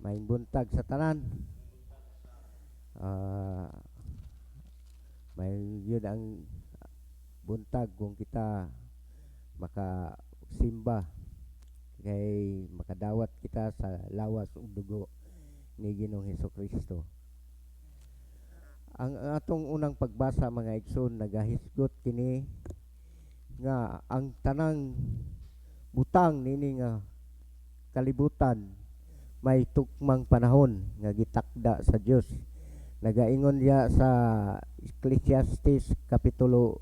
Maayong buntag sa tanan. Ah, may yun ang buntag kung kita makasimba kay makadawat kita sa lawas ug dugo ni Ginoong Hesukristo. Ang atong unang pagbasa mga igsoon nagahisgot kini nga ang tanang butang nini nga kalibutan may tukmang panahon nga gitakda sa Dios. Nagaingon diya sa Ecclesiastes kapitulo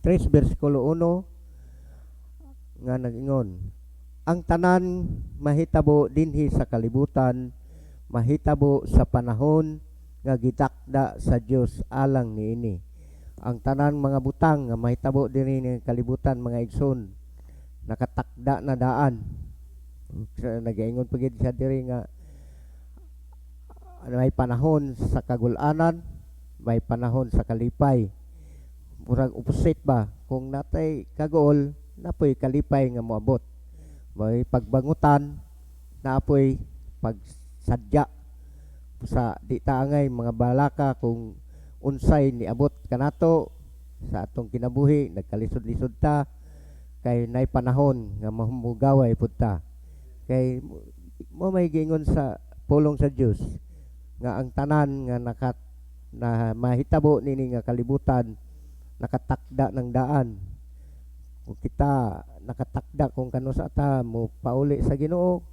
3 bersikulo 1 nga nagingon, ang tanan mahitabo dinhi sa kalibutan, mahitabo sa panahon nga gitakda sa Dios alang niini. Ang tanan mga butang nga mahitabo dinhi sa kalibutan mga igsoon nakatakda na daan. Nagaingon pagid siya diri nga may panahon sa kagul-anan, may panahon sa kalipay. Murag opposite ba? Kung natay kagol, napoy kalipay nga moabot. May pagbangutan, napoy pagsadya. Sa di taangay mga balaka kung unsay niabot kanato sa atong kinabuhi, nagkalisod-lisod ta kay nay panahon nga mahumugaway pud ta. Kay mo may gingon sa pulong sa Dios nga ang tanan nga na mahitabo nini nga kalibutan nakatakda ng daan. Kung kita nakatakda kung kano sa ta mo pauli sa Ginoo,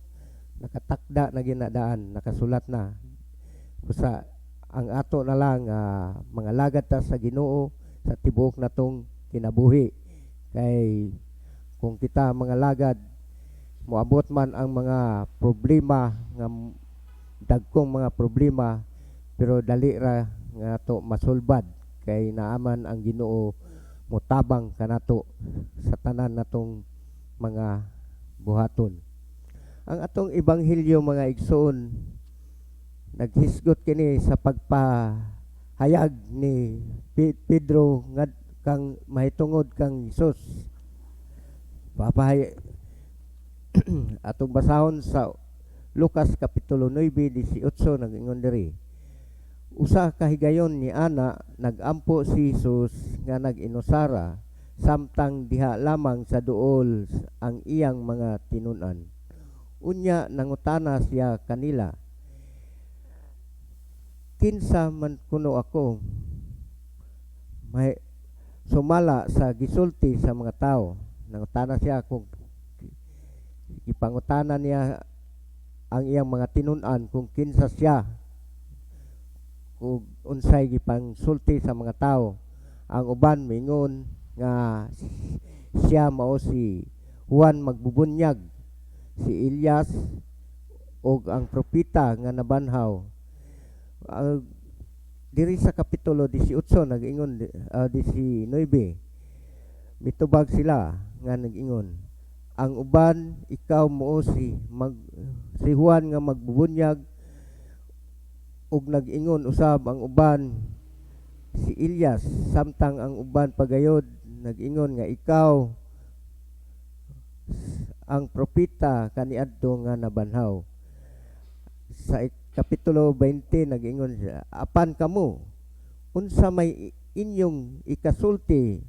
nakatakda na ginadaan, nakasulat na. Kusa ang ato na lang mga lagad ta sa Ginoo sa tibuok natong kinabuhi. Kay kung kita mga lagad moabot man ang mga problema nga dagkong mga problema pero dali ra nga to masulbad kay naaman ang Ginoo motabang kanato sa tanan natong mga buhaton. Ang atong ebanghelyo mga igsoon naghisgot kini sa pagpahayag ni Pedro nga kang mahitungod kang Hesus. Atong basahon sa Lucas kapitulo 9:18 nagingon diri. Usa ka higayon ni ana nagampo si Hesus nga nag-inusara samtang diha lamang sa duol ang iyang mga tinun-an. Unya nangutana siya kanila, kinsa man kuno ako may sumala sa gisulti sa mga tao. Nangutana siya kung ipangutana niya ang iyang mga tinun-an kung kinsa siya kung unsay gipangsulti sa mga tao. Ang uban mingon nga siya mao si Juan Magbubunyag, si Elias og ang propeta nga nabanhaw. Diri sa kapitulo 18 nag-ingon 19 mitubag sila nga nag-ingon, ang uban ikaw mo si Juan nga magbubunyag, ug nag-ingon usab ang uban si Elias, samtang ang uban pagayod nag-ingon nga ikaw ang propeta kaniadto nga nabanhaw. Sa kapitulo 20 nag-ingon siya, apan kamo unsa may inyong ikasulti,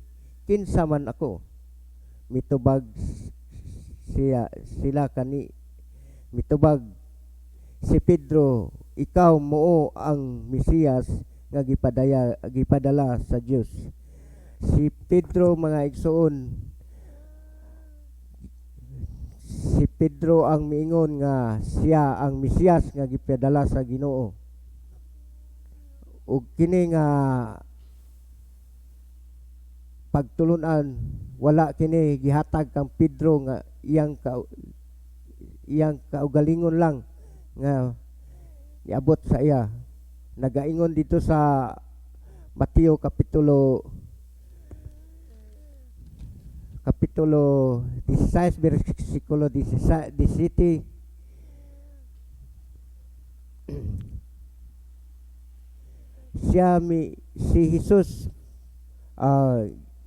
kinsa man ako? Mitubag mitubag si Pedro, ikaw moo ang Mesiyas nga gipadala sa Dios. Si Pedro mga igsoon, si Pedro ang miingon nga siya ang Mesiyas nga gipadala sa Ginoo. Ug kini nga pagtulunan wala kini gihatag kang Pedro nga iyang kaugalingon lang nga iabot sa iya. Nagaingon dito sa Mateo kapitulo 16 bersikulo 17, si Hesus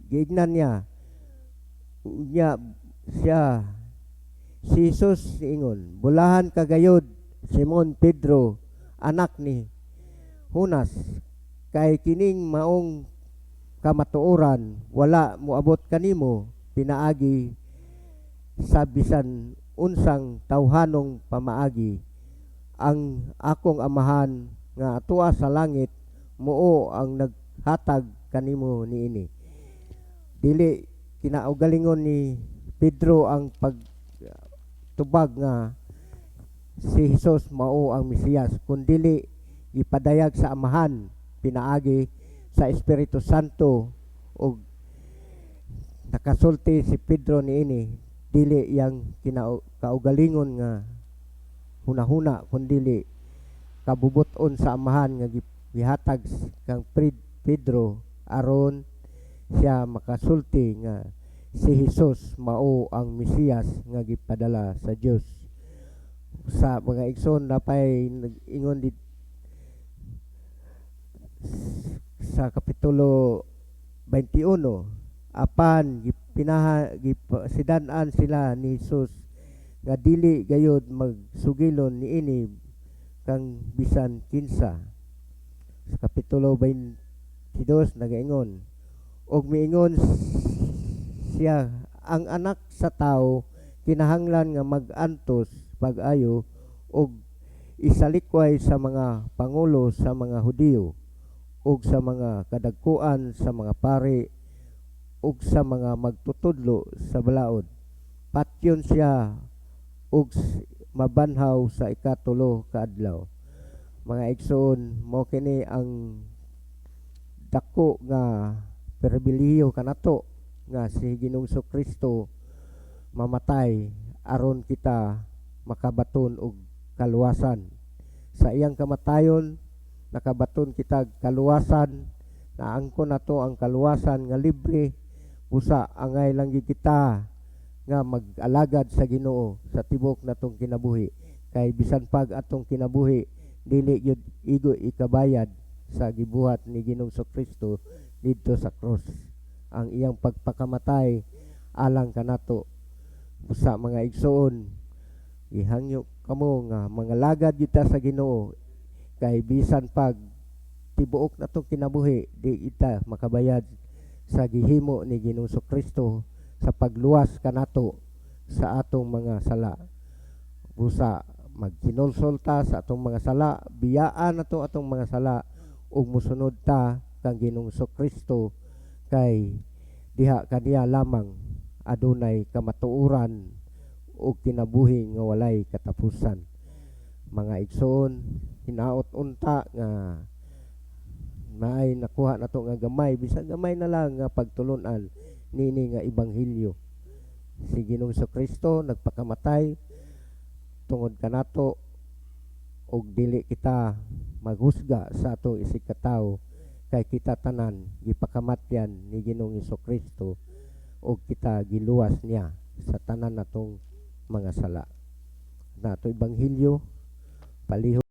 giignan niya si Hesus ingon, bulahan kagayod Simon Pedro anak ni Jonas, kay kining maong kamatuoran wala moabot kanimo pinaagi sa bisan unsang tawhanong pamaagi. Ang akong amahan nga atua sa langit moo ang naghatag kanimo niini. Dili kinaugalingon ni Pedro ang pagtubag nga si Hesus mao ang Mesiyas, kundili ipadayag sa amahan pinaagi sa Espiritu Santo. Og nakasulti si Pedro niini, dili yang kaugalingon nga hunahuna, kundili kabubuton sa amahan nga gihatag kang Pedro aron siya makasulti nga si Hesus mao ang Mesiyas nga gipadala sa Dios. Sa mga igsoon napay nag-ingon di sa kapitulo 21, apan sidan-an sila ni Hesus nga dili gayud magsugilon niini kang bisan kinsa. Sa kapitulo 22 nagaingon, og miingon siya, ang anak sa tao kinahanglan nga mag-antos pag-ayo og isalikway sa mga pangulo sa mga Hudiyo ug sa mga kadagkuan sa mga pari ug sa mga magtutudlo sa balaod. Patyon siya ug mabanhaw sa ikatulo ka adlaw. Mga igsoon, mao kini ang dako nga pribilehiyo kanato nga si Ginoong Kristo mamatay aron kita makabaton og kaluwasan. Sa iyang kamatayon nakabaton kita kaluwasan, naangkon nato ang kaluwasan nga libre. Busa angay lang kita nga mag-alagad sa Ginoo sa tibok natong kinabuhi, kay bisan pag atong kinabuhi dili gyud igo ikabayad sa gibuhat ni Ginoong Kristo didto sa cross. Ang iyang pagpakamatay alang kanato. Busa mga igsoon, ihangyo kamo nga mga lagad kita sa Ginoo, kay bisan pag tibuok natong kinabuhi di ita makabayad sa gihimo ni Ginoong Kristo sa pagluwas kanato sa atong mga sala. Busa magkinulsol ta sa atong mga sala, biyaan nato atong mga sala ug mosunod ta kang Ginoong Kristo, kay diha kaniya lamang adunay kamatuoran ug kinabuhi nga walay katapusan. Mga igsoon, hinaot unta nga maay nakuha nato nga gamay, bisan gamay na lang nga pagtulon-an nini nga ebanghelyo. Si Ginoong Kristo nagpakamatay tungod kanato, og dili kita maghusga sa atong isig katawo, kay kita tanan gipakamatyan ni Ginoong Kristo og kita giluwas niya sa tanan natong mga sala. Nato ebanghelyo palihog